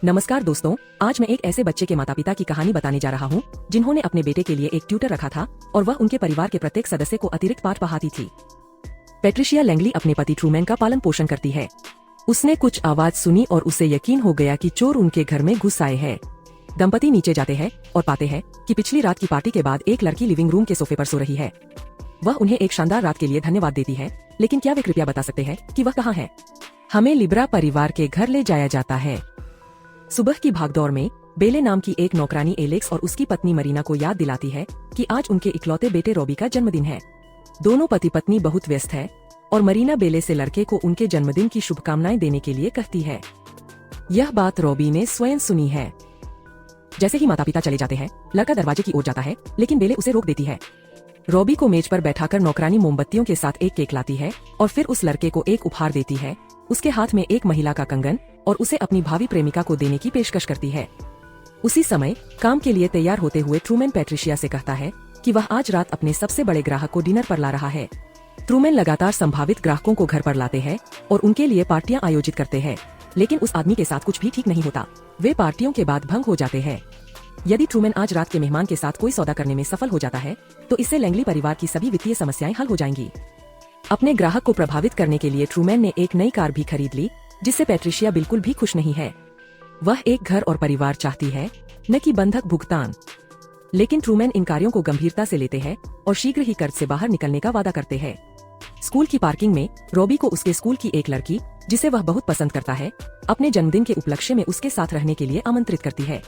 नमस्कार दोस्तों, आज मैं एक ऐसे बच्चे के माता पिता की कहानी बताने जा रहा हूँ जिन्होंने अपने बेटे के लिए एक ट्यूटर रखा था और वह उनके परिवार के प्रत्येक सदस्य को अतिरिक्त पाठ पढ़ाती थी। पैट्रिशिया लैंगली अपने पति ट्रूमैन का पालन पोषण करती है। उसने कुछ आवाज सुनी और उसे यकीन हो गया कि चोर उनके घर में घुस आए हैं। दंपति नीचे जाते हैं और पाते हैं कि पिछली रात की पार्टी के बाद एक लड़की लिविंग रूम के सोफे पर सो रही है। वह उन्हें एक शानदार रात के लिए धन्यवाद देती है, लेकिन क्या वे कृपया बता सकते हैं कि वह कहाँ है? हमें लिब्रा परिवार के घर ले जाया जाता है। सुबह की भागदौड़ में बेले नाम की एक नौकरानी एलेक्स और उसकी पत्नी मरीना को याद दिलाती है कि आज उनके इकलौते बेटे रॉबी का जन्मदिन है। दोनों पति पत्नी बहुत व्यस्त है और मरीना बेले से लड़के को उनके जन्मदिन की शुभकामनाएं देने के लिए कहती है। यह बात रॉबी ने स्वयं सुनी है। जैसे ही माता पिता चले जाते हैं, लड़का दरवाजे की ओर जाता है, लेकिन बेले उसे रोक देती है। रॉबी को मेज पर बैठाकर नौकरानी मोमबत्तियों के साथ एक केक लाती है और फिर उस लड़के को एक उपहार देती है। उसके हाथ में एक महिला का कंगन और उसे अपनी भावी प्रेमिका को देने की पेशकश करती है। उसी समय काम के लिए तैयार होते हुए ट्रूमैन पैट्रिशिया से कहता है कि वह आज रात अपने सबसे बड़े ग्राहक को डिनर पर ला रहा है। ट्रूमैन लगातार संभावित ग्राहकों को घर पर लाते हैं और उनके लिए पार्टियां आयोजित करते हैं, लेकिन उस आदमी के साथ कुछ भी ठीक नहीं होता। वे पार्टियों के बाद भंग हो जाते हैं। यदि ट्रूमैन आज रात के मेहमान के साथ कोई सौदा करने में सफल हो जाता है, तो इससे लैंगली परिवार की सभी वित्तीय समस्याएं हल हो जाएंगी। अपने ग्राहक को प्रभावित करने के लिए ट्रूमैन ने एक नई कार भी खरीद ली, जिससे पैट्रिशिया बिल्कुल भी खुश नहीं है। वह एक घर और परिवार चाहती है, न कि बंधक भुगतान। लेकिन ट्रूमैन इन कार्यों को गंभीरता से लेते हैं और शीघ्र ही कर्ज से बाहर निकलने का वादा करते हैं। स्कूल की पार्किंग में रॉबी को उसके स्कूल की एक लड़की, जिसे वह बहुत पसंद करता है, अपने जन्मदिन के उपलक्ष्य में उसके साथ रहने के लिए आमंत्रित करती है,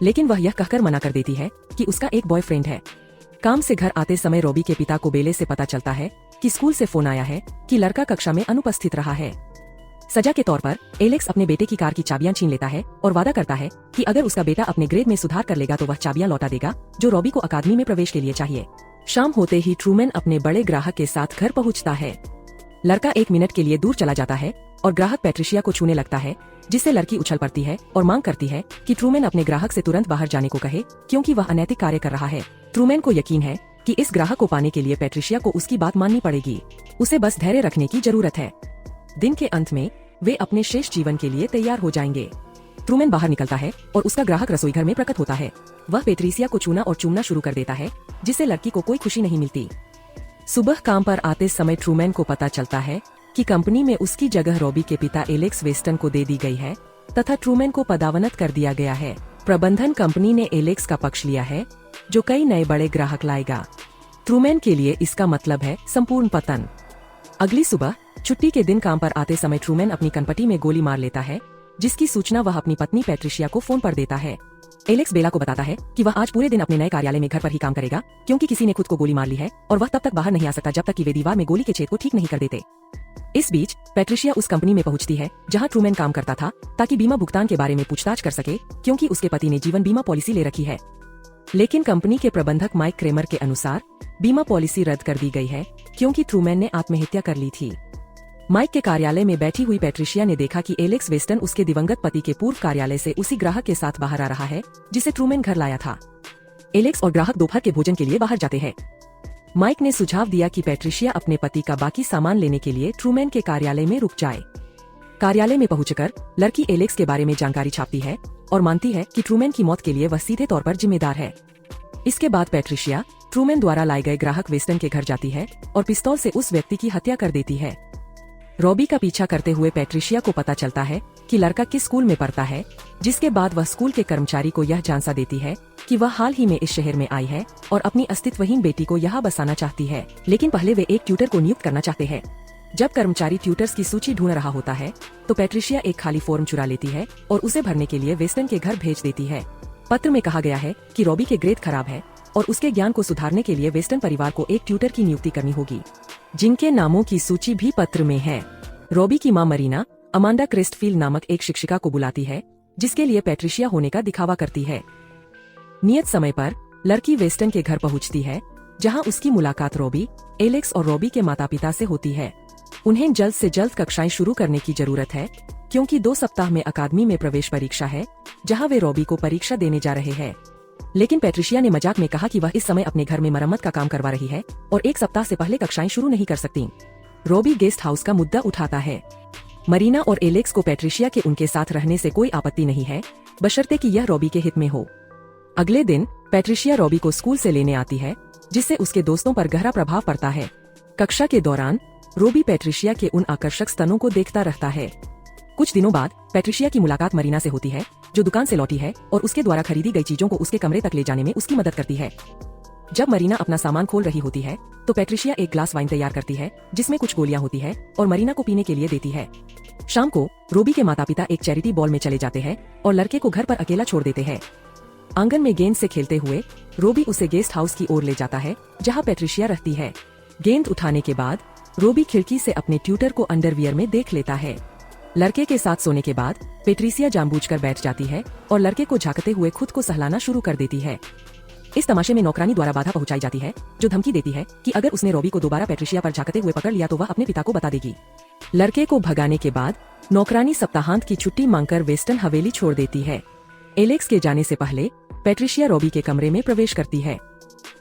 लेकिन वह यह कहकर मना कर देती है कि उसका एक बॉयफ्रेंड है। काम से घर आते समय रॉबी के पिता को बेले से पता चलता है कि स्कूल से फोन आया है कि लड़का कक्षा में अनुपस्थित रहा है। सजा के तौर पर एलेक्स अपने बेटे की कार की चाबियां छीन लेता है और वादा करता है कि अगर उसका बेटा अपने ग्रेड में सुधार कर लेगा तो वह चाबियां लौटा देगा जो रॉबी को अकादमी में प्रवेश के लिए चाहिए। शाम होते ही ट्रूमैन अपने बड़े ग्राहक के साथ घर पहुंचता है। लड़का 1 मिनट के लिए दूर चला जाता है और ग्राहक पैट्रिशिया को छूने लगता है, जिससे लड़की उछल पड़ती है और मांग करती है कि ट्रूमैन अपने ग्राहक से तुरंत बाहर जाने को कहे, क्योंकि वह अनैतिक कार्य कर रहा है। ट्रूमैन को यकीन है कि इस ग्राहक को पाने के लिए पैट्रिशिया को उसकी बात माननी पड़ेगी। उसे बस धैर्य रखने की जरूरत है। दिन के अंत में वे अपने शेष जीवन के लिए तैयार हो जाएंगे। ट्रूमैन बाहर निकलता है और उसका ग्राहक रसोई घर में प्रकट होता है। वह पैट्रिशिया को छूना और चूमना शुरू कर देता है, जिससे लड़की को कोई खुशी नहीं मिलती। सुबह काम पर आते समय ट्रूमैन को पता चलता है कि कंपनी में उसकी जगह रॉबी के पिता एलेक्स वेस्टन को दे दी गई है तथा ट्रूमैन को पदावनत कर दिया गया है। प्रबंधन कंपनी ने एलेक्स का पक्ष लिया है, जो कई नए बड़े ग्राहक लाएगा। ट्रूमैन के लिए इसका मतलब है संपूर्ण पतन। अगली सुबह छुट्टी के दिन काम पर आते समय ट्रूमैन अपनी कनपटी में गोली मार लेता है, जिसकी सूचना वह अपनी पत्नी पैट्रिशिया को फोन पर देता है। एलेक्स बेला को बताता है कि वह आज पूरे दिन अपने नए कार्यालय में घर पर ही काम करेगा, क्योंकि किसी ने खुद को गोली मार ली है और वह तब तक बाहर नहीं आ सकता जब तक कि वे दीवार में गोली के छेद को ठीक नहीं कर देते। इस बीच पैट्रिशिया उस कंपनी में पहुंचती है जहां ट्रूमैन काम करता था, ताकि बीमा भुगतान के बारे में पूछताछ कर सके, क्योंकि उसके पति ने जीवन बीमा पॉलिसी ले रखी है। लेकिन कंपनी के प्रबंधक माइक क्रेमर के अनुसार बीमा पॉलिसी रद्द कर दी गई है, क्योंकि ट्रूमैन ने आत्महत्या कर ली थी। माइक के कार्यालय में बैठी हुई पैट्रिशिया ने देखा कि एलेक्स वेस्टन उसके दिवंगत पति के पूर्व कार्यालय से उसी ग्राहक के साथ बाहर आ रहा है, जिसे ट्रूमैन घर लाया था। एलेक्स और ग्राहक दोपहर के भोजन के लिए बाहर जाते हैं। माइक ने सुझाव दिया कि पैट्रिशिया अपने पति का बाकी सामान लेने के लिए ट्रूमैन के कार्यालय में रुक जाए। कार्यालय में पहुंचकर लड़की एलेक्स के बारे में जानकारी छापती है और मानती है कि ट्रूमैन की मौत के लिए वह सीधे तौर पर जिम्मेदार है। इसके बाद पैट्रिशिया ट्रूमैन द्वारा लाए गए ग्राहक वेस्टन के घर जाती है और पिस्तौल से उस व्यक्ति की हत्या कर देती है। रॉबी का पीछा करते हुए पैट्रिशिया को पता चलता है कि लड़का किस स्कूल में पढ़ता है, जिसके बाद वह स्कूल के कर्मचारी को यह जानसा देती है कि वह हाल ही में इस शहर में आई है और अपनी अस्तित्वहीन बेटी को यहाँ बसाना चाहती है, लेकिन पहले वे एक ट्यूटर को नियुक्त करना चाहते हैं। जब कर्मचारी ट्यूटर्स की सूची ढूंढ रहा होता है, तो पैट्रिशिया एक खाली फॉर्म चुरा लेती है और उसे भरने के लिए वेस्टन के घर भेज देती है। पत्र में कहा गया है कि रॉबी के ग्रेड खराब है और उसके ज्ञान को सुधारने के लिए वेस्टन परिवार को एक ट्यूटर की नियुक्ति करनी होगी, जिनके नामों की सूची भी पत्र में है। रॉबी की मां मरीना अमांडा क्रेस्टफील्ड नामक एक शिक्षिका को बुलाती है, जिसके लिए पैट्रिशिया होने का दिखावा करती है। नियत समय पर लड़की वेस्टन के घर पहुंचती है, जहां उसकी मुलाकात रॉबी, एलेक्स और रॉबी के माता पिता से होती है। उन्हें जल्द से जल्द कक्षाएं शुरू करने की जरूरत है, क्योंकि 2 सप्ताह में अकादमी में प्रवेश परीक्षा है, जहां वे रॉबी को परीक्षा देने जा रहे हैं। लेकिन पैट्रिशिया ने मजाक में कहा कि वह इस समय अपने घर में मरम्मत का काम करवा रही है और 1 सप्ताह से पहले कक्षाएं शुरू नहीं कर सकती। रॉबी गेस्ट हाउस का मुद्दा उठाता है। मरीना और एलेक्स को पैट्रिशिया के उनके साथ रहने से कोई आपत्ति नहीं है, बशर्ते कि यह रॉबी के हित में हो। अगले दिन पैट्रिशिया रॉबी को स्कूल से लेने आती है, जिससे उसके दोस्तों पर गहरा प्रभाव पड़ता है। कक्षा के दौरान रॉबी पैट्रिशिया के उन आकर्षक स्तनों को देखता रहता है। कुछ दिनों बाद पैट्रिशिया की मुलाकात मरीना से होती है, जो दुकान से लौटी है और उसके द्वारा खरीदी गई चीजों को उसके कमरे तक ले जाने में उसकी मदद करती है। जब मरीना अपना सामान खोल रही होती है तो पैट्रिशिया एक ग्लास वाइन तैयार करती है, जिसमें कुछ गोलियां होती है और मरीना को पीने के लिए देती है। शाम को रॉबी के माता पिता एक चैरिटी बॉल में चले जाते हैं और लड़के को घर पर अकेला छोड़ देते हैं। आंगन में गेंद से खेलते हुए रॉबी उसे गेस्ट हाउस की ओर ले जाता है, जहां पैट्रिशिया रहती है। गेंद उठाने के बाद रॉबी खिड़की से अपने ट्यूटर को अंडरवियर में देख लेता है। लड़के के साथ सोने के बाद पैट्रिशिया जानबूझकर बैठ जाती है और लड़के को झांकते हुए खुद को सहलाना शुरू कर देती है। इस तमाशे में नौकरानी द्वारा बाधा पहुंचाई जाती है, जो धमकी देती है कि अगर उसने रॉबी को दोबारा पैट्रिशिया पर झांकते हुए पकड़ लिया तो वह अपने पिता को बता देगी। लड़के को भगाने के बाद नौकरानी सप्ताहांत की छुट्टी मांगकर वेस्टर्न हवेली छोड़ देती है। एलेक्स के जाने से पहले पैट्रिशिया रॉबी के कमरे में प्रवेश करती है।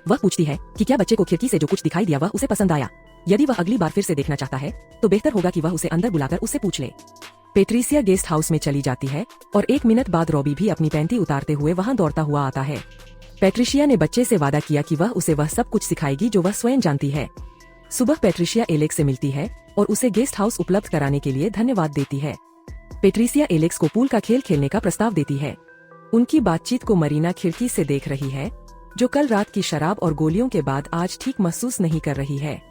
वह पूछती है कि क्या बच्चे को खिड़की से जो कुछ दिखाई दिया वह उसे पसंद आया। यदि वह अगली बार फिर से देखना चाहता है तो बेहतर होगा कि वह उसे अंदर बुलाकर उससे पूछ ले। पैट्रिशिया गेस्ट हाउस में चली जाती है और 1 मिनट बाद रॉबी भी अपनी पैंती उतारते हुए वहां दौड़ता हुआ आता है। पैट्रिशिया ने बच्चे से वादा किया कि वह उसे वह सब कुछ सिखाएगी जो वह स्वयं जानती है। सुबह पैट्रिशिया एलेक्स से मिलती है और उसे गेस्ट हाउस उपलब्ध कराने के लिए धन्यवाद देती है। पैट्रिशिया एलेक्स को पूल का खेल खेलने का प्रस्ताव देती है। उनकी बातचीत को मरीना खिड़की से देख रही है, जो कल रात की शराब और गोलियों के बाद आज ठीक महसूस नहीं कर रही है।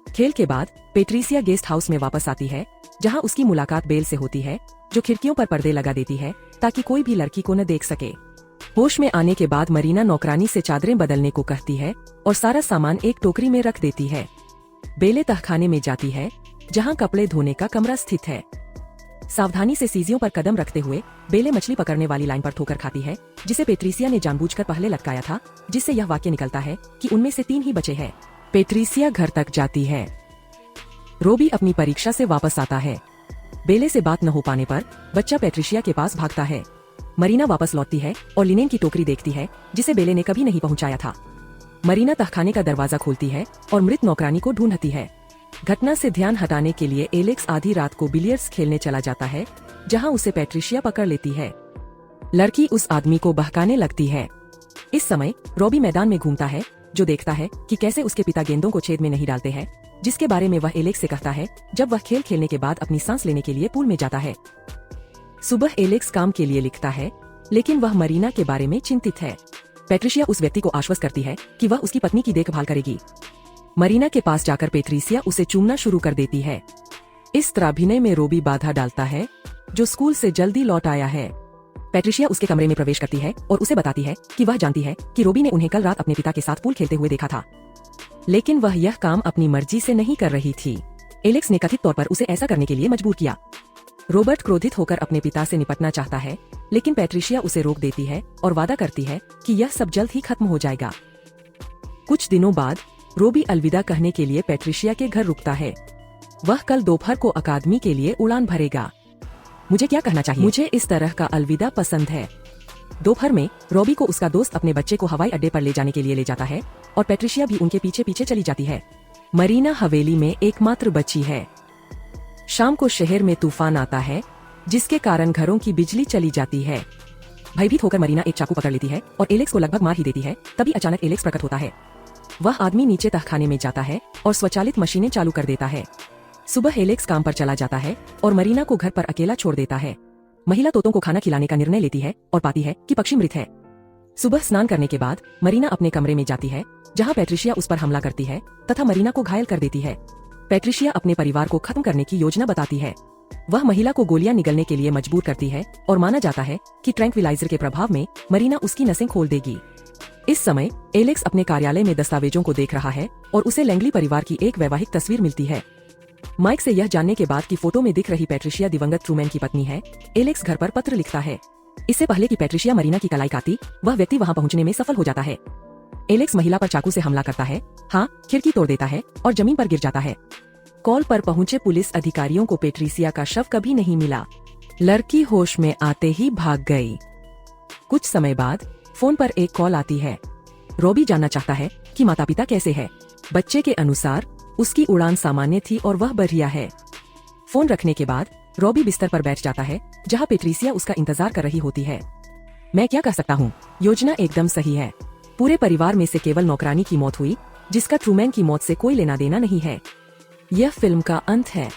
खेल के बाद पैट्रिशिया गेस्ट हाउस में वापस आती है, जहां उसकी मुलाकात बेल से होती है, जो खिड़कियों पर पर्दे लगा देती है ताकि कोई भी लड़की को न देख सके। होश में आने के बाद मरीना नौकरानी से चादरें बदलने को कहती है और सारा सामान एक टोकरी में रख देती है। बेले तहखाने में जाती है, जहां कपड़े धोने का कमरा स्थित है। सावधानी से सीढ़ियों पर कदम रखते हुए बेले मछली पकड़ने वाली लाइन पर ठोकर खाती है, जिसे पैट्रिशिया ने जानबूझकर पहले लटकाया था, जिससे यह वाक्य निकलता है कि उनमें से 3 ही बचे हैं। पैट्रिशिया घर तक जाती है। रॉबी अपनी परीक्षा से वापस आता है। बेले से बात न हो पाने पर बच्चा पैट्रिशिया के पास भागता है। मरीना वापस लौटती है और लिनेन की टोकरी देखती है, जिसे बेले ने कभी नहीं पहुंचाया था। मरीना तहखाने का दरवाजा खोलती है और मृत नौकरानी को ढूंढती है। घटना से ध्यान हटाने के लिए एलेक्स आधी रात को बिलियर्ड्स खेलने चला जाता है, जहां उसे पैट्रिशिया पकड़ लेती है। लड़की उस आदमी को बहकाने लगती है। इस समय रॉबी मैदान में घूमता है, जो देखता है कि कैसे उसके पिता गेंदों को छेद में नहीं डालते हैं, जिसके बारे में वह एलेक्स से कहता है जब वह खेल खेलने के बाद अपनी सांस लेने के लिए पूल में जाता है। सुबह एलेक्स काम के लिए लिखता है, लेकिन वह मरीना के बारे में चिंतित है। पैट्रिशिया उस व्यक्ति को आश्वस्त करती है कि वह उसकी पत्नी की देखभाल करेगी। मरीना के पास जाकर पैट्रिशिया उसे चूमना शुरू कर देती है। इस त्राभिनय में रॉबी बाधा डालता है, जो स्कूल से जल्दी लौट आया है। पैट्रिशिया उसके कमरे में प्रवेश करती है और उसे बताती है कि वह जानती है कि रॉबी ने उन्हें कल रात अपने पिता के साथ पूल खेलते हुए देखा था, लेकिन वह यह काम अपनी मर्जी से नहीं कर रही थी। एलेक्स ने कथित तौर पर उसे ऐसा करने के लिए मजबूर किया। रॉबर्ट क्रोधित होकर अपने पिता से निपटना चाहता है, लेकिन पैट्रिशिया उसे रोक देती है और वादा करती है कि यह सब जल्द ही खत्म हो जाएगा। कुछ दिनों बाद रॉबी अलविदा कहने के लिए पैट्रिशिया के घर रुकता है। वह कल दोपहर को अकादमी के लिए उड़ान भरेगा। मुझे क्या कहना चाहिए? मुझे इस तरह का अलविदा पसंद है। दोपहर में रॉबी को उसका दोस्त अपने बच्चे को हवाई अड्डे पर ले जाने के लिए ले जाता है और पैट्रिशिया भी उनके पीछे पीछे चली जाती है। मरीना हवेली में एकमात्र बच्ची है। शाम को शहर में तूफान आता है, जिसके कारण घरों की बिजली चली जाती है। भयभीत होकर मरीना एक चाकू पकड़ लेती है और एलेक्स को लगभग मार ही देती है। तभी अचानक एलेक्स प्रकट होता है। वह आदमी नीचे तहखाने में जाता है और स्वचालित मशीनें चालू कर देता है। सुबह एलेक्स काम पर चला जाता है और मरीना को घर पर अकेला छोड़ देता है। महिला तोतों को खाना खिलाने का निर्णय लेती है और पाती है कि पक्षी मृत है। सुबह स्नान करने के बाद मरीना अपने कमरे में जाती है, जहां पैट्रिशिया उस पर हमला करती है तथा मरीना को घायल कर देती है। पैट्रिशिया अपने परिवार को खत्म करने की योजना बताती है। वह महिला को गोलियां निगलने के लिए मजबूर करती है और माना जाता है कि ट्रैंक्विलाइजर के प्रभाव में मरीना उसकी नसें खोल देगी। इस समय एलेक्स अपने कार्यालय में दस्तावेजों को देख रहा है और उसे लैंगली परिवार की एक वैवाहिक तस्वीर मिलती है। माइक से यह जानने के बाद कि फोटो में दिख रही पैट्रिशिया दिवंगत ट्रूमैन की पत्नी है, एलेक्स घर पर पत्र लिखता है। इससे पहले कि पैट्रिशिया मरीना की कलाई काटती, वह व्यक्ति वहां पहुंचने में सफल हो जाता है। एलेक्स महिला पर चाकू से हमला करता है, खिड़की तोड़ देता है और जमीन पर गिर जाता है। कॉल पर पहुंचे पुलिस अधिकारियों को पैट्रिशिया का शव कभी नहीं मिला। लड़की होश में आते ही भाग गई। कुछ समय बाद फोन पर एक कॉल आती है। रॉबी जानना चाहता है कि माता पिता कैसे हैं। बच्चे के अनुसार उसकी उड़ान सामान्य थी और वह बढ़िया है। फोन रखने के बाद रॉबी बिस्तर पर बैठ जाता है जहाँ पेट्रिसिया उसका इंतजार कर रही होती है। मैं क्या कर सकता हूँ? योजना एकदम सही है। पूरे परिवार में से केवल नौकरानी की मौत हुई जिसका ट्रूमैन की मौत से कोई लेना देना नहीं है। यह फिल्म का अंत है।